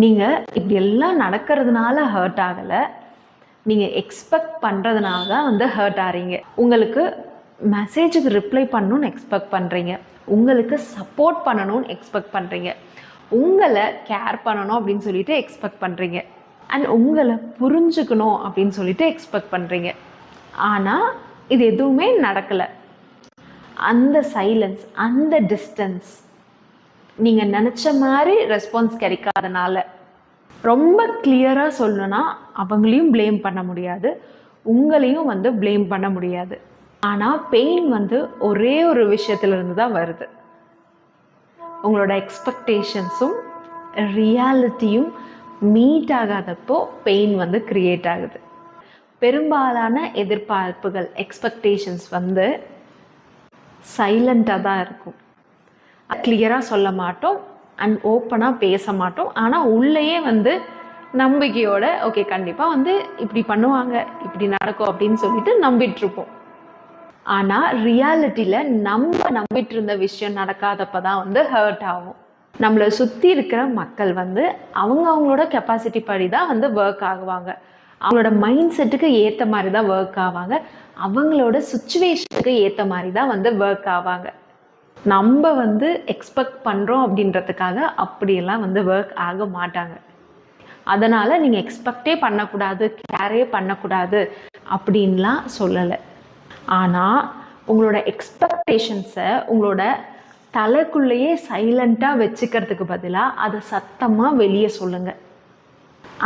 நீங்கள் இப்படி எல்லாம் நடக்கிறதுனால ஹர்ட் ஆகலை, நீங்கள் எக்ஸ்பெக்ட் பண்ணுறதுனால தான் வந்து ஹர்ட் ஆகிறீங்க. உங்களுக்கு மெசேஜுக்கு ரிப்ளை பண்ணணும்னு எக்ஸ்பெக்ட் பண்ணுறீங்க, உங்களுக்கு சப்போர்ட் பண்ணணும்னு எக்ஸ்பெக்ட் பண்ணுறீங்க, உங்களை கேர் பண்ணணும் அப்படின்னு சொல்லிட்டு எக்ஸ்பெக்ட் பண்ணுறீங்க, அண்ட் உங்களை புரிஞ்சுக்கணும் அப்படின்னு சொல்லிட்டு எக்ஸ்பெக்ட் பண்ணுறீங்க. ஆனால் இது எதுவுமே நடக்கலை. அந்த சைலன்ஸ், அந்த டிஸ்டன்ஸ், நீங்கள் நினச்ச மாதிரி ரெஸ்பான்ஸ் கிடைக்காதனால, ரொம்ப கிளியராக சொல்லணும்னா அவங்களையும் ப்ளேம் பண்ண முடியாது, உங்களையும் வந்து ப்ளேம் பண்ண முடியாது. ஆனால் பெயின் வந்து ஒரே ஒரு விஷயத்துலேருந்து தான் வருது. உங்களோட எக்ஸ்பெக்டேஷன்ஸும் ரியாலிட்டியும் மீட் ஆகாதப்போ பெயின் வந்து க்ரியேட் ஆகுது. பெரும்பாலான எதிர்பார்ப்புகள், எக்ஸ்பெக்டேஷன்ஸ் வந்து சைலண்ட்டாக தான் இருக்கும். கிளியராக சொல்ல மாட்டோம் அண்ட் ஓப்பனாக பேச மாட்டோம். ஆனால் உள்ளேயே வந்து நம்பிக்கையோட ஓகே கண்டிப்பாக வந்து இப்படி பண்ணுவாங்க, இப்படி நடக்கும் அப்படின்னு சொல்லிட்டு நம்பிட்டுருப்போம். ஆனால் ரியாலிட்டியில் நம்ம நம்பிட்டு இருந்த விஷயம் நடக்காதப்போ தான் வந்து ஹர்ட் ஆகும். நம்மளை சுற்றி இருக்கிற மக்கள் வந்து அவங்களோட கெப்பாசிட்டி படி தான் வந்து ஒர்க் ஆகுவாங்க, அவங்களோட மைண்ட் செட்டுக்கு ஏற்ற மாதிரி தான் ஒர்க் ஆவாங்க, அவங்களோட சுச்சுவேஷனுக்கு ஏற்ற மாதிரி தான் வந்து ஒர்க் ஆவாங்க. நம்ம வந்து எக்ஸ்பெக்ட் பண்ணுறோம் அப்படின்றதுக்காக அப்படியெல்லாம் வந்து ஒர்க் ஆக மாட்டாங்க. அதனால் நீங்கள் எக்ஸ்பெக்டே பண்ணக்கூடாது, கேரே பண்ணக்கூடாது அப்படின்லாம் சொல்லலை. ஆனால் உங்களோட எக்ஸ்பெக்டேஷன்ஸை உங்களோட தலைக்குள்ளேயே சைலண்ட்டாக வச்சுக்கிறதுக்கு பதிலாக அதை சத்தமாக வெளியே சொல்லுங்கள்.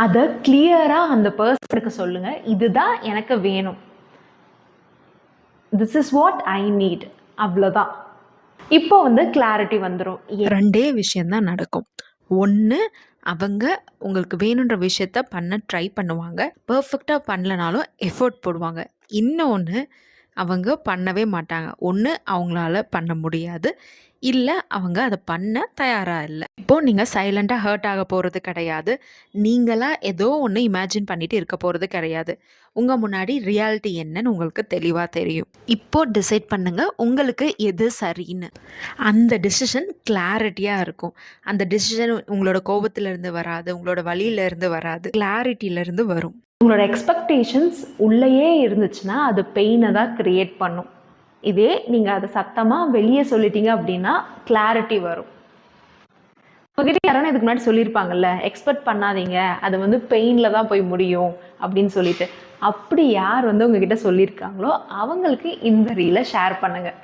அதை கிளியராக அந்த பர்சனுக்கு சொல்லுங்கள், இதுதான் எனக்கு வேணும், this is what I need, அவ்வளோதான். இப்போ வந்து கிளாரிட்டி வந்துடும். ரெண்டே விஷயந்தான் நடக்கும். ஒன்று, அவங்க உங்களுக்கு வேணுன்ற விஷயத்த பண்ண ட்ரை பண்ணுவாங்க, பர்ஃபெக்டாக பண்ணலனாலும் எஃபோர்ட் போடுவாங்க. இன்னொன்று, அவங்க பண்ணவே மாட்டாங்க. ஒன்று அவங்களால பண்ண முடியாது, இல்லை அவங்க அதை பண்ண தயாராக இல்லை. இப்போது நீங்கள் சைலண்ட்டாக ஹர்ட் ஆக போகிறது கிடையாது, நீங்களாக ஏதோ ஒன்று இமேஜின் பண்ணிட்டு இருக்க போகிறது கிடையாது. உங்கள் முன்னாடி ரியாலிட்டி என்னன்னு உங்களுக்கு தெளிவாக தெரியும். இப்போது டிசைட் பண்ணுங்கள் உங்களுக்கு எது சரின்னு. அந்த டிசிஷன் கிளாரிட்டியாக இருக்கும். அந்த டிசிஷன் உங்களோட கோபத்திலேருந்து வராது, உங்களோட வழியிலேருந்து வராது, கிளாரிட்டியிலேருந்து வரும். உங்களோட எக்ஸ்பெக்டேஷன்ஸ் உள்ளேயே இருந்துச்சுன்னா அது பெயினை தான் க்ரியேட் பண்ணும். இதே நீங்கள் அதை சத்தமாக வெளியே சொல்லிட்டீங்க அப்படின்னா கிளாரிட்டி வரும். உங்ககிட்ட யாரான இதுக்கு முன்னாடி சொல்லியிருப்பாங்கல்ல, எக்ஸ்பெக்ட் பண்ணாதீங்க, அது வந்து பெயினில் தான் போய் முடியும் அப்படின்னு சொல்லிட்டு. அப்படி யார் வந்து உங்ககிட்ட சொல்லியிருக்காங்களோ அவங்களுக்கு இந்த ரீலை ஷேர் பண்ணுங்கள்.